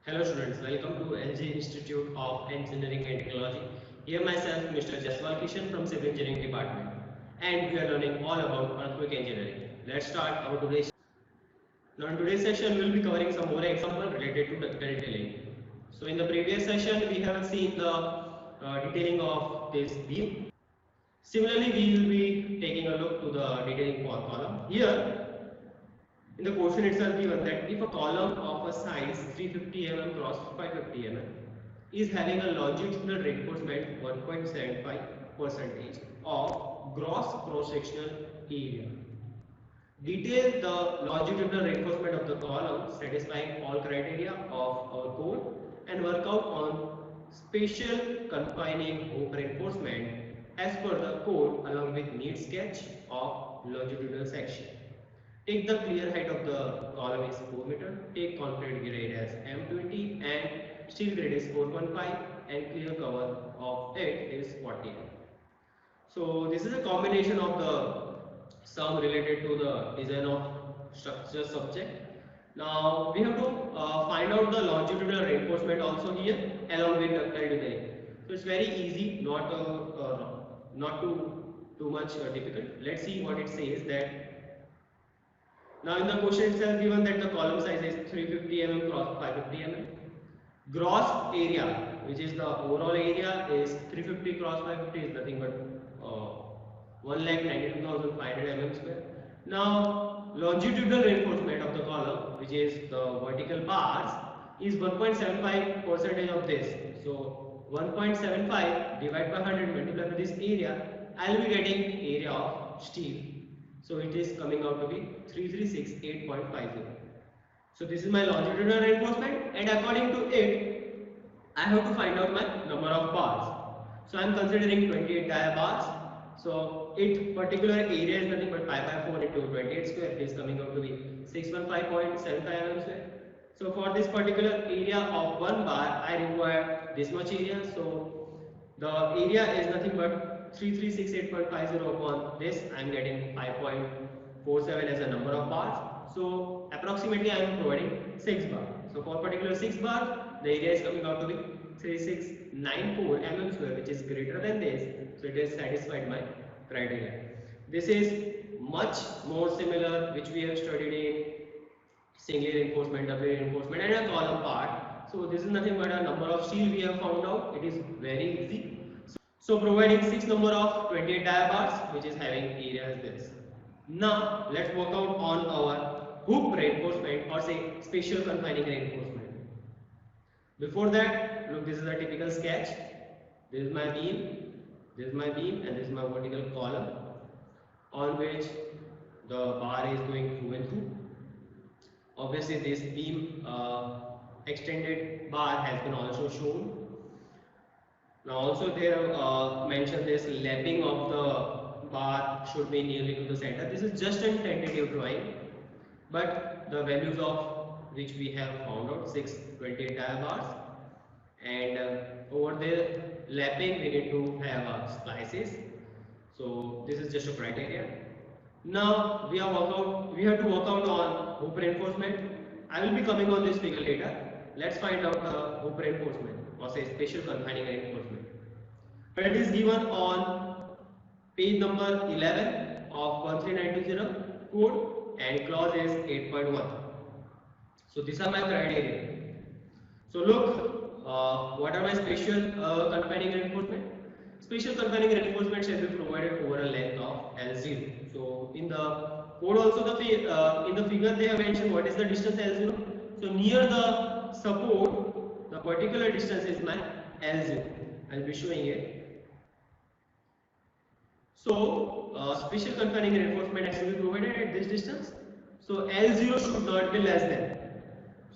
Hello students, welcome to LG Institute of Engineering and Technology. Here myself, Mr. Jaswal Kishan from Civil Engineering Department, and we are learning all about earthquake engineering. Let's start our today's. Now in today's session, we will be covering some more examples related to ductile detailing. So in the previous session, we have seen the detailing of this beam. Similarly, we will be taking a look to the detailing for column. Here, in the question itself given that if a column of a size 350 mm cross 550 mm is having a longitudinal reinforcement 1.75 percentage of gross cross-sectional area. Detail the longitudinal reinforcement of the column satisfying all criteria of our code and work out on spatial confining hoop reinforcement as per the code along with neat sketch of longitudinal section. Take the clear height of the column is 4 meter. Take concrete grade as M20 and steel grade is 4.5 and clear cover of it is 40 mm. So this is a combination of the sum related to the design of structure subject. Now we have to find out the longitudinal reinforcement also here along with ductile detailing. So it's very easy, not too much difficult. Let's see what it says that. Now in the question itself given that the column size is 350 mm cross 550 mm. Gross area, which is the overall area, is 350 cross 550 is nothing but 1,92,500 mm square. Now longitudinal reinforcement of the column, which is the vertical bars, is 1.75 percentage of this. So 1.75 divided by 100 multiplied by this area, I will be getting area of steel. So it is coming out to be 3368.50. So this is my longitudinal reinforcement, and according to it, I have to find out my number of bars. So I am considering 28 dia bars. So it particular area is nothing but pi by 4 into 28 square. It is coming out to be 615.75 mm square. So for this particular area of one bar, I require this much area. So the area is nothing but 3368.50 upon this. I am getting 5.47 as a number of bars. So approximately I am providing 6 bar. So for particular 6 bar, the area is coming out to be 3694 mm square, which is greater than this. So it is satisfied my criteria. This is much more similar which we have studied in single reinforcement, double reinforcement and a column part. So this is nothing but a number of steel we have found out. It is very easy. So providing 6 number of 28 dia bars which is having area as this. Now let's work out on our hoop reinforcement or say spatial confining reinforcement. Before that, look, this is a typical sketch. This is my beam, this is my beam and this is my vertical column on which the bar is going through and through. Obviously this beam extended bar has been also shown. Now also they have mentioned this lapping of the bar should be nearly to the center. This is just a tentative drawing, but the values of which we have found out 628 dia bars, and over there lapping we need to have splices. So this is just a criteria. Now we have to work out on hoop reinforcement. I will be coming on this figure later. Let's find out the hoop reinforcement or say spatial confining reinforcement. But it is given on page number 11 of 13920 code and clause is 8.1. So these are my criteria. So look, what are my spatial confining reinforcement? Spatial confining reinforcement shall be provided over a length of L0. So in the code also in the figure they have mentioned what is the distance L0. So near the support, the particular distance is my L0. I will be showing it. So spatial confining reinforcement has to be provided at this distance. So L0 should not be less than.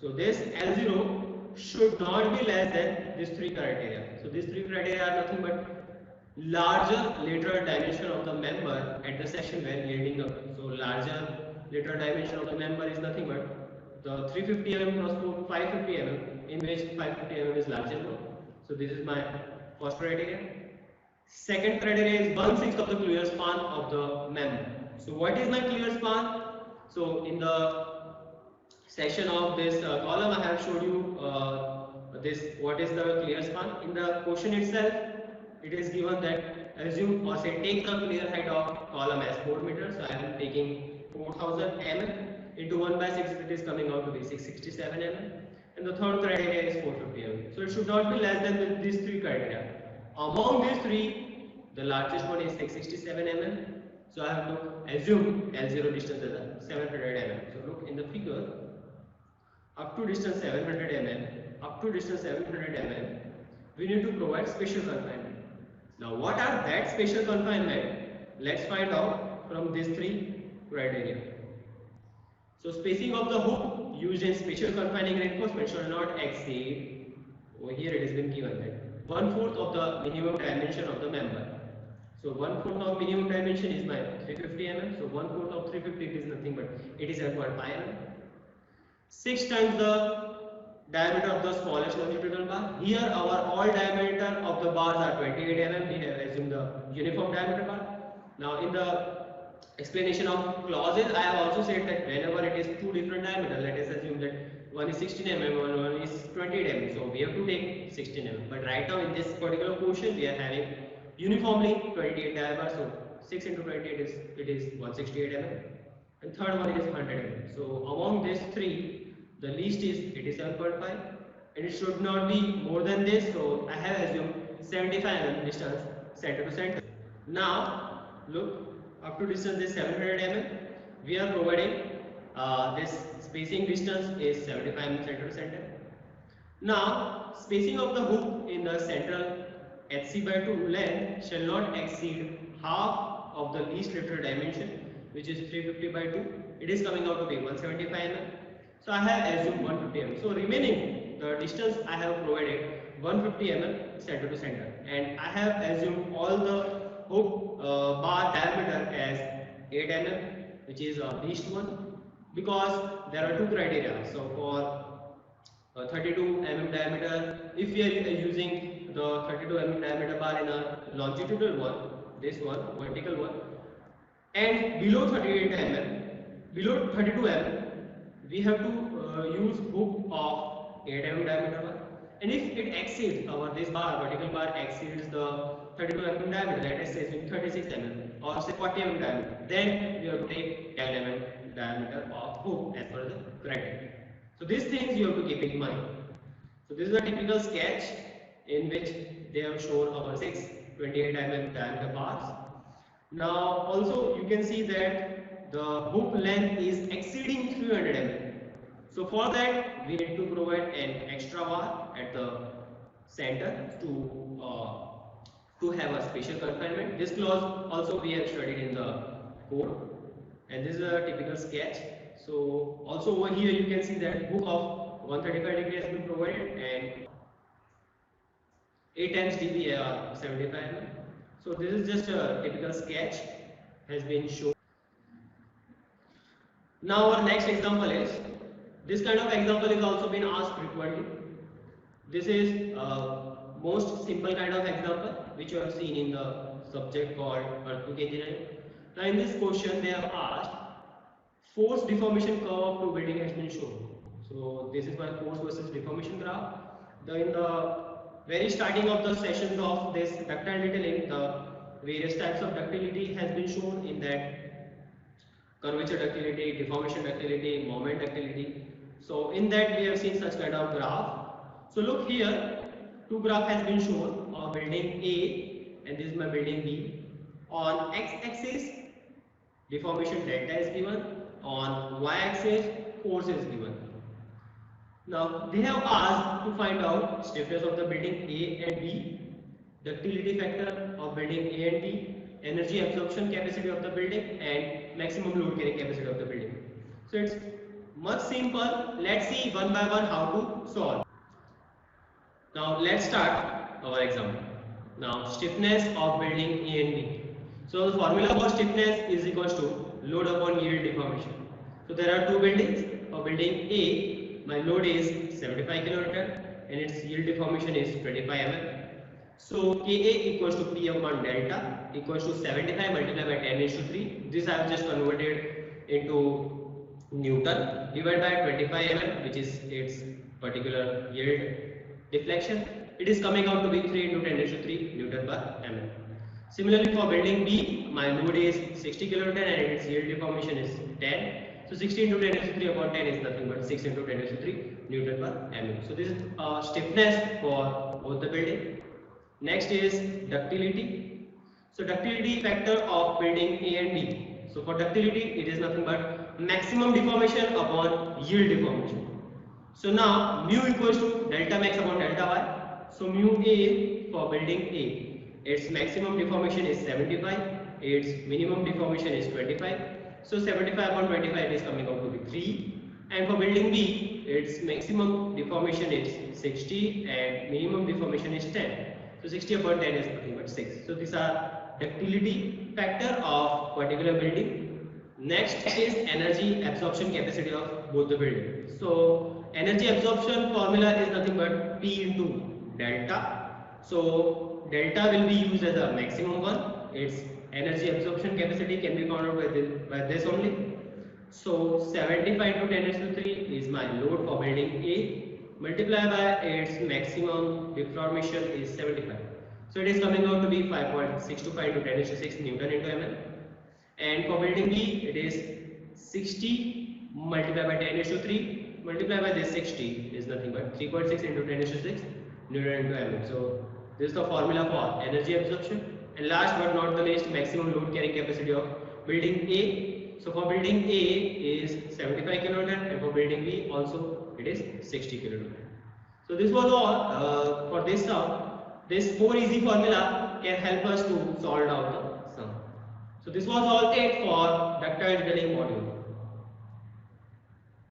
So this L0 should not be less than these three criteria. So these three criteria are nothing but larger lateral dimension of the member at the section when yielding up. So larger lateral dimension of the member is nothing but the 350 mm cross 550 mm, in which 550 mm is larger one. So this is my first criteria. Second criteria is 1/6 of the clear span of the member. So what is my clear span? So in the section of this column, I have showed you this what is the clear span. In the question itself, it is given that assume or say take the clear height of column as 4 meters. So I am taking 4000 mm into 1 by 6, it is coming out to be 667 mm. And the third criteria is 450 mm. So it should not be less than these three criteria. Among these three, the largest one is 667 mm. So I have to assume L0 distance as 700 mm. So look in the figure, up to distance 700 mm, up to distance 700 mm, we need to provide spatial confinement. Now what are that spatial confinement? Let's find out from these three criteria. So spacing of the hook used in spatial confining reinforcement should not exceed, over here it has been given that 1/4 of the minimum dimension of the member. So 1/4 of minimum dimension is my 350 mm. So 1/4 of 350 is nothing but 87.5 mm. 6 times the diameter of the smallest longitudinal bar. Here our all diameter of the bars are 28 mm. We have assumed the uniform diameter bar. Now in the explanation of clauses, I have also said that whenever it is two different diameters, let us assume that one is 16 mm, one is 28 mm. So we have to take 16 mm. But right now in this particular portion, we are having uniformly 28 diameter. So 6 into 28 is 168 mm. And third one is 100 mm. So among these three, the least is 87.5, and it should not be more than this. So I have assumed 75 mm distance center to center. Now look, up to distance is 700 mm. We are providing this spacing distance is 75 mm center to center. Now spacing of the hook in the central HC by 2 length shall not exceed half of the least lifted dimension, which is 350 by 2. It is coming out to be 175 mm. So I have assumed 150 mm. So remaining the distance I have provided 150 mm center to center, and I have assumed all the hook bar diameter as 8 mm, which is least one, because there are two criteria. So for 32 mm diameter, if we are using the 32 mm diameter bar in a longitudinal one, this one vertical one, and below 38 mm, below 32 mm, we have to use hook of 8 mm diameter bar. And if it exceeds this bar, vertical bar exceeds the 32 mm diameter, let us say 36 mm or say 40 mm diameter, then we have to take 10 mm diameter of hook as per the criteria. So these things you have to keep in mind. So this is a typical sketch in which they have shown our 6 28 mm diameter bars. Now also you can see that the hook length is exceeding 300 mm. So for that we need to provide an extra bar at the center to have a spatial confinement. This clause also we have studied in the code, and this is a typical sketch. So also over here you can see that hook of 135 degree has been provided, and 8 times dB are 75 mm. So this is just a typical sketch has been shown. Now our next example is, this kind of example is also been asked frequently. This is most simple kind of example which you have seen in the subject called earthquake engineering. Now in this question they have asked force deformation curve of two building has been shown. So this is my force versus deformation graph. In the very starting of the sessions of this ductile detailing, the various types of ductility has been shown, in that curvature ductility, deformation ductility, moment ductility. So in that we have seen such kind of graph. So look here, two graph has been shown of building A and this is my building B. On x-axis deformation delta is given, on y-axis force is given. Now they have asked to find out stiffness of the building A and B, ductility factor of building A and B, energy absorption capacity of the building, and maximum load carrying capacity of the building. So it's much simple. Let's see one by one how to solve. Now let's start our example. Now stiffness of building A and B. So the formula for stiffness is equals to load upon yield deformation. So there are two buildings. For building A, my load is 75 kN and its yield deformation is 25 mm. So Ka equals to P upon delta equals to 75 multiplied by 10 raised to 3. This I have just converted into Newton divided by 25 mm, which is its particular yield deflection. It is coming out to be 3 into 10 raised to 3 Newton per mm. Similarly, for building B, my load is 60 kilonewton and its yield deformation is 10. So 60 into 10 raised to 3 upon 10 is nothing but 6 into 10 raised to 3 Newton per mm. So this is stiffness for both the building. Next is ductility. So ductility factor of building A and B. So for ductility, it is nothing but maximum deformation upon yield deformation. So now mu equals to delta max upon delta y. So mu A for building A, its maximum deformation is 75, its minimum deformation is 25. So 75 upon 25 is coming out to be 3. And for building B, its maximum deformation is 60 and minimum deformation is 10. So 60 upon 10 is nothing but 6. So these are ductility factor of particular building. Next is energy absorption capacity of both the building. So energy absorption formula is nothing but P into delta. So delta will be used as a maximum one. Its energy absorption capacity can be found out by this only. So 75 to 10 raised to 3 is my load for building A. Multiplied by its maximum deformation is 75. So it is coming out to be 5.625 into 10 raised to 6 Newton into mm. And for building B, it is 60 multiplied by 10 raised to 3 multiplied by this 60 is nothing but 3.6 into 10 raised to 6 Newton into mm. So this is the formula for energy absorption. And last but not the least, maximum load carrying capacity of building A. So for building A is 75 kilonewton and for building B also it is 60 kilonewton. So this was all for this sum. This 4 easy formula can help us to solve out the sum. So this was all it for ductile drilling module.